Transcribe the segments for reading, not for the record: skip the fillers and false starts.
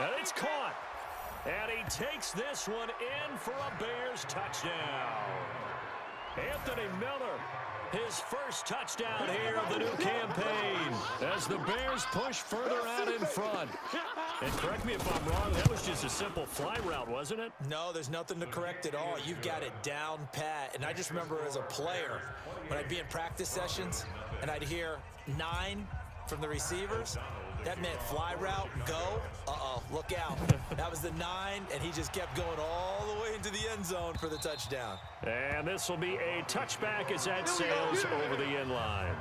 And it's caught. And he takes this one in for a Bears touchdown. Anthony Miller, his first touchdown here of the new campaign as the Bears push further out in front. And correct me if I'm wrong, that was just a simple fly route, wasn't it? No, there's nothing to correct at all. You've got it down pat. And I just remember as a player, when I'd be in practice sessions and I'd hear 9 from the receivers, that meant fly route, go. Uh-oh, look out. That was the 9, and he just kept going all the way into the end zone for the touchdown. And this will be a touchback as that sails over the end line.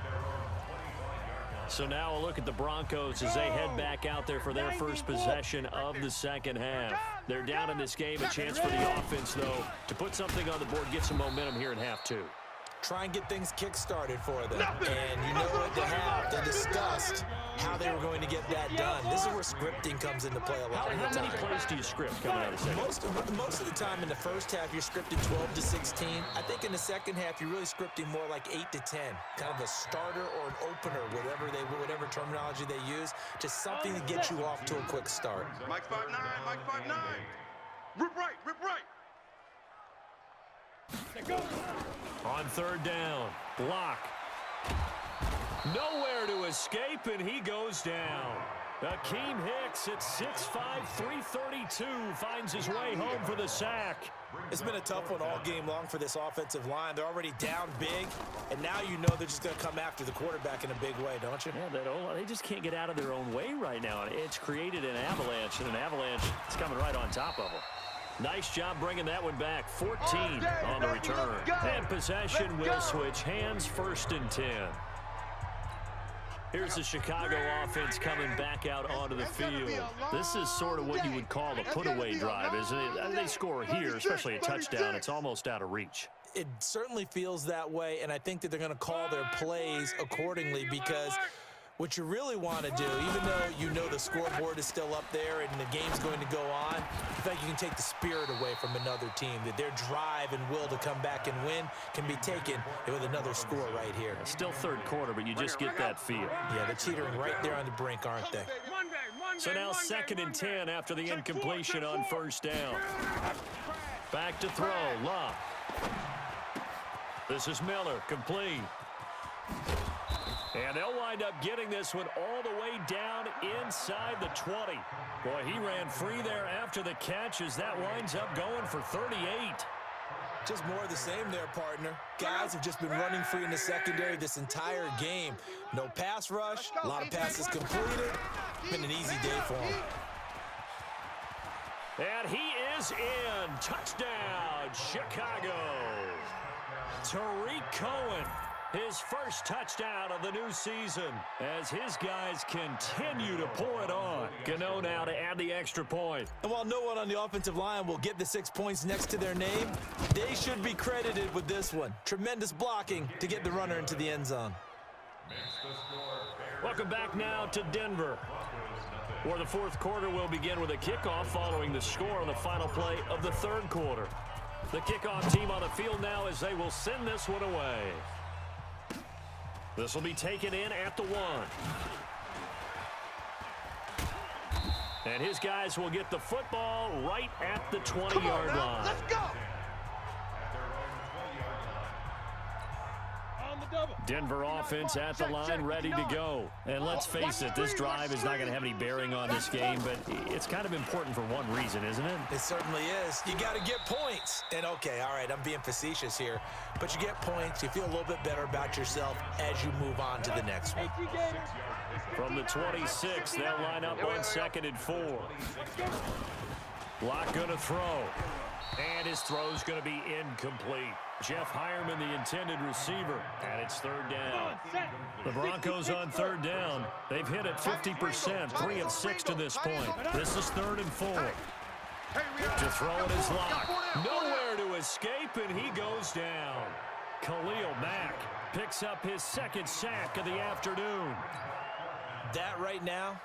So now a look at the Broncos as they head back out there for their first possession of the second half. They're down in this game. A chance for the offense, though, to put something on the board, get some momentum here in half 2. Try and get things kick-started for them. And you know what they have. They discussed how they were going to get that done. This is where scripting comes into play a lot of the time. How many plays do you script coming out of the second? Most of the time in the first half, you're scripting 12 to 16. I think in the second half, you're really scripting more like 8 to 10. Kind of a starter or an opener, whatever terminology they use. Just something to get you off to a quick start. Mike 5'9", Mike 5'9". Rip right, rip right. On third down, block. Nowhere to escape, and he goes down. Akeem Hicks at 6'5", 332 finds his way home for the sack. It's been a tough one all game long for this offensive line. They're already down big, and now you know they're just going to come after the quarterback in a big way, don't you? Yeah, they just can't get out of their own way right now. It's created an avalanche, and an avalanche is coming right on top of them. Nice job bringing that one back. 14 on the return. And possession will switch hands, 1st and 10. Here's the Chicago offense coming back out onto the field. This is sort of what you would call a put-away drive, isn't it? They score here, especially a touchdown. It's almost out of reach. It certainly feels that way, and I think that they're going to call their plays accordingly because what you really want to do, even though you know the scoreboard is still up there and the game's going to go on, I think you can take the spirit away from another team, that their drive and will to come back and win can be taken with another score right here. Still third quarter, but you just get that feel. Yeah, they're teetering right there on the brink, aren't they? So now 2nd and 10 after the incompletion on 1st down. Back to throw, Love. This is Miller, complete. And they'll wind up getting this one all the way down inside the 20. Boy, he ran free there after the catch as that winds up going for 38. Just more of the same there, partner. Guys have just been running free in the secondary this entire game. No pass rush, a lot of passes completed. Been an easy day for him. And he is in. Touchdown, Chicago. Tariq Cohen. His first touchdown of the new season as his guys continue to pour it on. Gano now to add the extra point. And while no one on the offensive line will get the 6 points next to their name, they should be credited with this one. Tremendous blocking to get the runner into the end zone. Welcome back now to Denver, where the 4th quarter will begin with a kickoff following the score on the final play of the 3rd quarter. The kickoff team on the field now as they will send this one away. This will be taken in at the 1. And his guys will get the football right at the 20-yard line. Let's go. Denver offense at the line, ready to go. And let's face it, this drive is not going to have any bearing on this game, but it's kind of important for one reason, isn't it? It certainly is. You got to get points. And, okay, all right, I'm being facetious here, but you get points. You feel a little bit better about yourself as you move on to the next one. From the 26, they'll line up on 2nd and 4. Block going to throw. And his throw's going to be incomplete. Jeff Hireman, the intended receiver, and it's 3rd down. The Broncos on 3rd down. They've hit it 50%, 3 of 6 to this point. This is 3rd and 4. To throw it is locked. Nowhere to escape, and he goes down. Khalil Mack picks up his 2nd sack of the afternoon. That right now,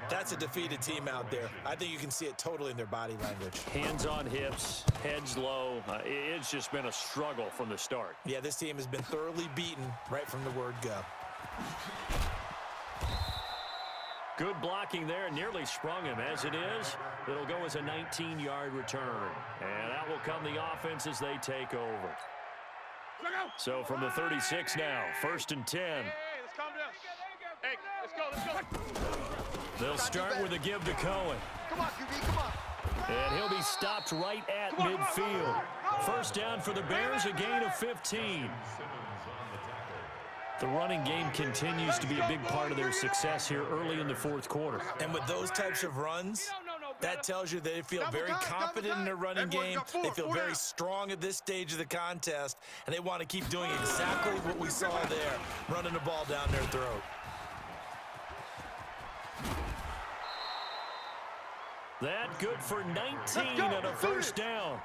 that's a defeated team out there. I think you can see it totally in their body language. Hands on hips, heads low. It's just been a struggle from the start. Yeah, this team has been thoroughly beaten right from the word go. Good blocking there, nearly sprung him. As it is, it'll go as a 19-yard return. And that will come the offense as they take over. So from the 36 now, 1st and 10. Hey, let's calm down. Hey, let's go. They'll start with a give to Cohen. Come on, QB, come on. And he'll be stopped right at midfield. First down for the Bears, a gain of 15. The running game continues to be a big part of their success here early in the 4th quarter. And with those types of runs, that tells you they feel very confident in their running game. They feel very strong at this stage of the contest, and they want to keep doing exactly what we saw there, running the ball down their throat. That good for 19 and a first down.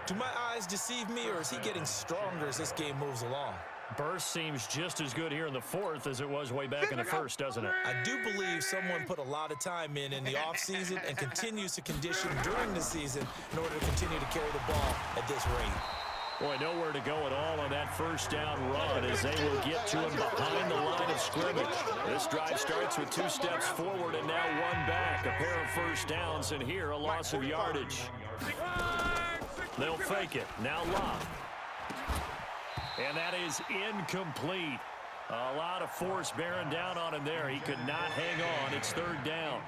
Do my eyes deceive me, or is he getting stronger as this game moves along? Burst seems just as good here in the 4th as it was way back in the 1st, doesn't it? I do believe someone put a lot of time in the offseason and continues to condition during the season in order to continue to carry the ball at this rate. Boy, nowhere to go at all on that first down run as they will get to him behind the line of scrimmage. This drive starts with 2 steps forward and now 1 back. A pair of first downs, and here a loss of yardage. They'll fake it. Now Locke. And that is incomplete. A lot of force bearing down on him there. He could not hang on. It's 3rd down.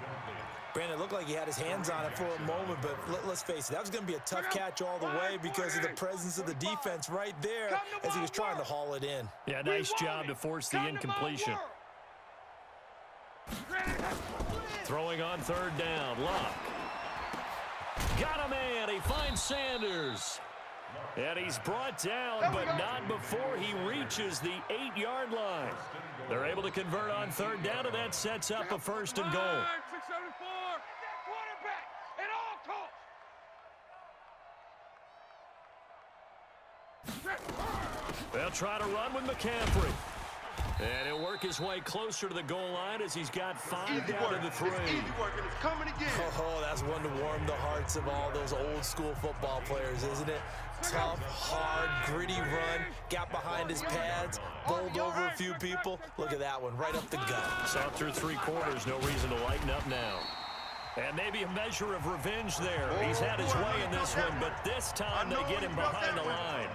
Brandon, it looked like he had his hands on it for a moment, but let's face it, that was going to be a tough catch all the way because of the presence of the defense right there as he was trying to haul it in. Yeah, nice job to force the incompletion. Throwing on 3rd down. Locke. Got a man. He finds Sanders. And he's brought down, but not before he reaches the 8-yard line. They're able to convert on 3rd down, and that sets up a 1st and goal. 674. Quarterback at all costs. They'll try to run with McCaffrey. And he'll work his way closer to the goal line as he's got 5 down to the 3. It's easy work, and it's coming again. Oh, that's one to warm the hearts of all those old school football players, isn't it? Tough, hard, gritty run, got behind his pads, bowled over a few people. Look at that one, right up the gut. Saw through 3 quarters, no reason to lighten up now. And maybe a measure of revenge there. He's had his way in this one, but this time they get him behind the line.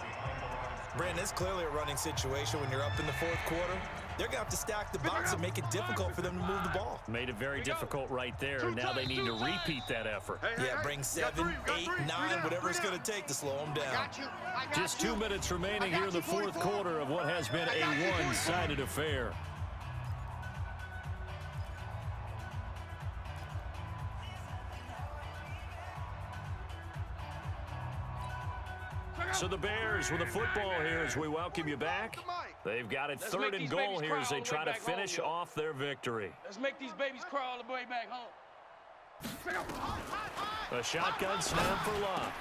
Brandon, it's clearly a running situation when you're up in the 4th quarter. They're going to have to stack the box and make it difficult for them to move the ball. Made it very difficult right there. Now they need to repeat that effort. Yeah, bring 7, 8, 9, whatever it's going to take to slow them down. Just 2 minutes remaining here in the 4th quarter of what has been a one-sided affair. So the Bears with a football here as we welcome you back. They've got it 3rd and goal here as they try to finish off their victory. Let's make these babies cry all the way back home. A shotgun snap for Locke.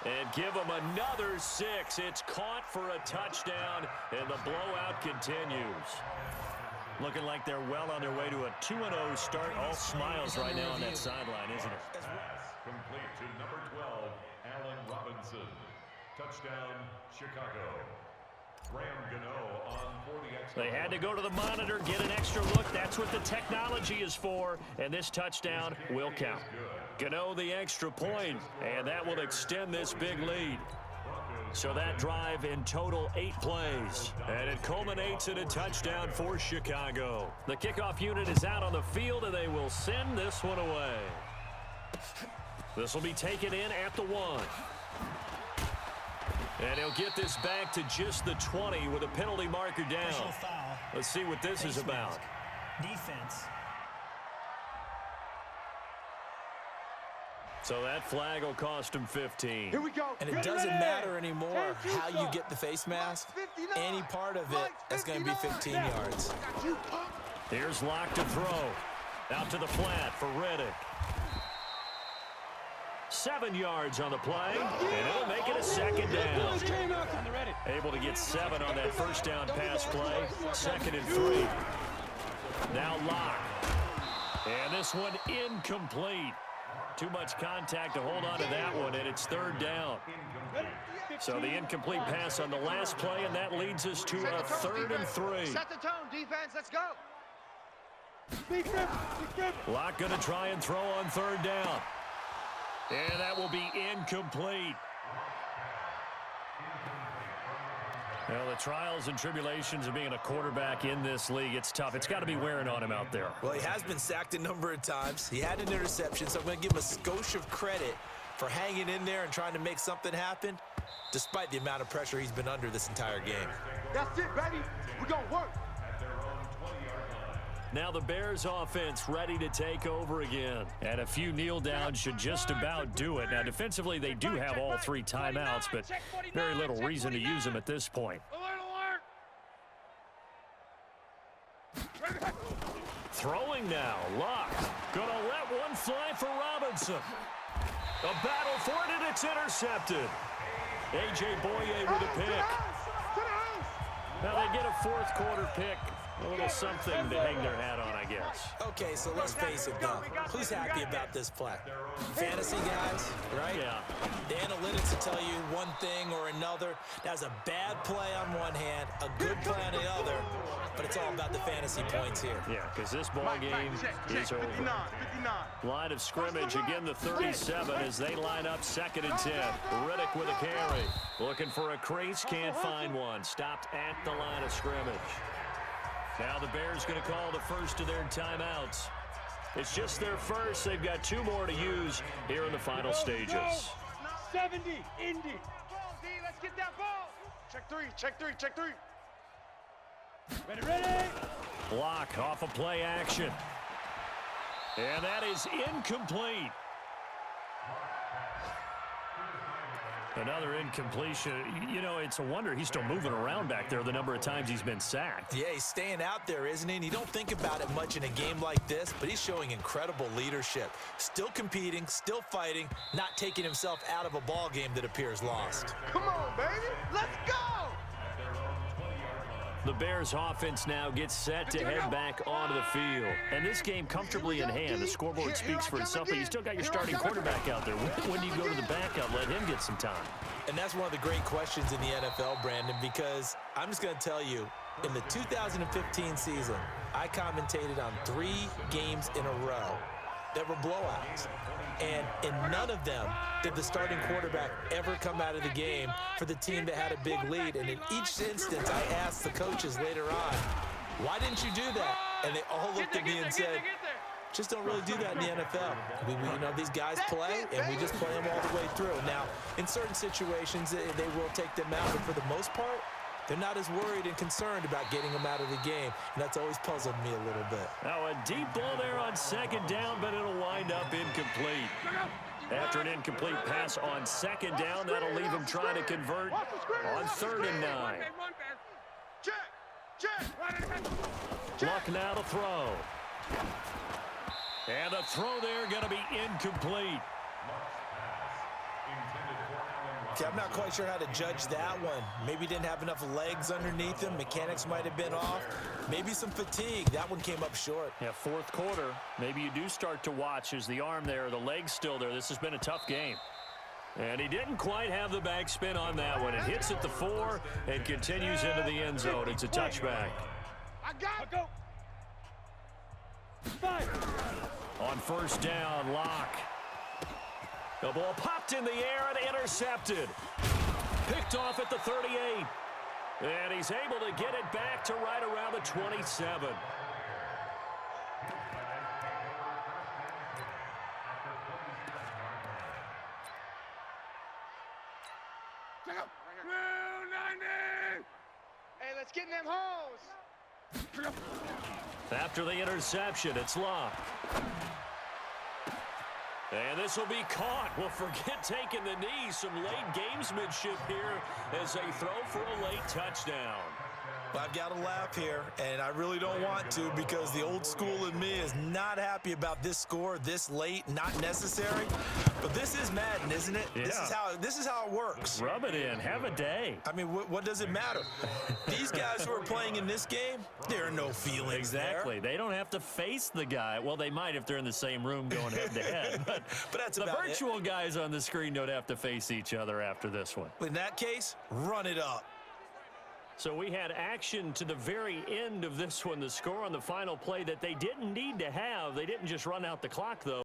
And give them another 6. It's caught for a touchdown, and the blowout continues. Looking like they're well on their way to a 2-0 start. All smiles right now on that sideline, isn't it? Complete to number 12, Allen Robinson. Touchdown, Chicago. Graham Gano on for the extra. They had to go to the monitor, get an extra look. That's what the technology is for, and this touchdown will count. Gano the extra point, and that will extend this big lead. So that drive in total 8 plays, and it culminates in a touchdown for Chicago. The kickoff unit is out on the field, and they will send this one away. This will be taken in at the 1. And he'll get this back to just the 20 with a penalty marker down. Let's see what this is about. Defense. So that flag will cost him 15. Here we go. And it doesn't matter anymore how you get the face mask. Any part of it, that's going to be 15 yards. Here's Locke to throw. Out to the flat for Reddick. 7 yards on the play, and it'll make it a 2nd down. Able to get 7 on that first down pass play. 2nd and 3. Now Locke. And this one incomplete. Too much contact to hold on to that one, and it's 3rd down. So the incomplete pass on the last play, and that leads us to a 3rd and 3. Set the tone, defense. Let's go. Locke going to try and throw on third down. And that will be incomplete. Well, the trials and tribulations of being a quarterback in this league, it's tough. It's got to be wearing on him out there. Well, he has been sacked a number of times. He had an interception, so I'm going to give him a skosh of credit for hanging in there and trying to make something happen, despite the amount of pressure he's been under this entire game. That's it, baby. We're going to work. Now the Bears offense ready to take over again. And a few kneel downs should just about do it. Now defensively they do have all three timeouts, but very little reason to use them at this point. Throwing now, Locke. Gonna let one fly for Robinson. A battle for it, and it's intercepted. A.J. Boye with a pick. Now they get a fourth quarter pick. A little something to hang their hat on, I guess. Okay, so let's face it, though. Who's happy about this play? Fantasy guys, right? Yeah. The analytics will tell you one thing or another. That's a bad play on one hand, a good play on the other, but it's all about the fantasy points here. Yeah, because this ball game is over. 59. Line of scrimmage, again the 37 as they line up 2nd and 10. Riddick with a carry. Looking for a crease, can't find one. Stopped at the line of scrimmage. Now the Bears going to call the first of their timeouts. It's just their first. They've got 2 more to use here in the final stages. 70, Indy. Let's get that ball. Check three. Ready. Block off of play action. And that is incomplete. Another incompletion. You know, it's a wonder he's still moving around back there the number of times he's been sacked. Yeah, he's staying out there, isn't he? And you don't think about it much in a game like this, but he's showing incredible leadership. Still competing, still fighting, not taking himself out of a ball game that appears lost. Come on, baby. Let's go. The Bears offense now gets set to head back onto the field. And this game comfortably in hand. The scoreboard speaks for itself, but you still got your starting quarterback out there. When do you go to the backup, let him get some time? And that's one of the great questions in the NFL, Brandon, because I'm just going to tell you, in the 2015 season, I commentated on 3 games in a row that were blowouts. And in none of them did the starting quarterback ever come out of the game for the team that had a big lead. And in each instance, I asked the coaches later on, why didn't you do that? And they all looked at me and said, just don't really do that in the NFL. We you know, these guys play, and we just play them all the way through. Now, in certain situations, they will take them out, but for the most part, they're not as worried and concerned about getting them out of the game, and that's always puzzled me a little bit. Now a deep ball there on 2nd down, but it'll wind up incomplete. After an incomplete pass on 2nd down, that'll leave him trying to convert on 3rd and 9. Luck now to throw. And the throw there going to be incomplete. Okay, I'm not quite sure how to judge that one. Maybe didn't have enough legs underneath him. Mechanics might have been off. Maybe some fatigue. That one came up short. Yeah, 4th quarter. Maybe you do start to watch as the arm there, the leg's still there. This has been a tough game. And he didn't quite have the backspin on that one. It hits at the 4 and continues into the end zone. It's a touchback. I got On 1st down, Locke. The ball popped in the air and intercepted. Picked off at the 38. And he's able to get it back to right around the 27. Hey, let's get in them holes. After the interception, it's Locke. And this will be caught. Well, forget taking the knee. Some late gamesmanship here as they throw for a late touchdown. I've got to laugh here, and I really don't want to because the old school in me is not happy about this score this late, not necessary. But this is Madden, isn't it? Yeah. This is how it works. Rub it in. Have a day. I mean, what does it matter? These guys who are playing in this game, there are no feelings Exactly. there. They don't have to face the guy. Well, they might if they're in the same room going head-to-head. But that's the about virtual guys on the screen don't have to face each other after this one. In that case, run it up. So we had action to the very end of this one. The score on the final play that they didn't need to have. They didn't just run out the clock, though.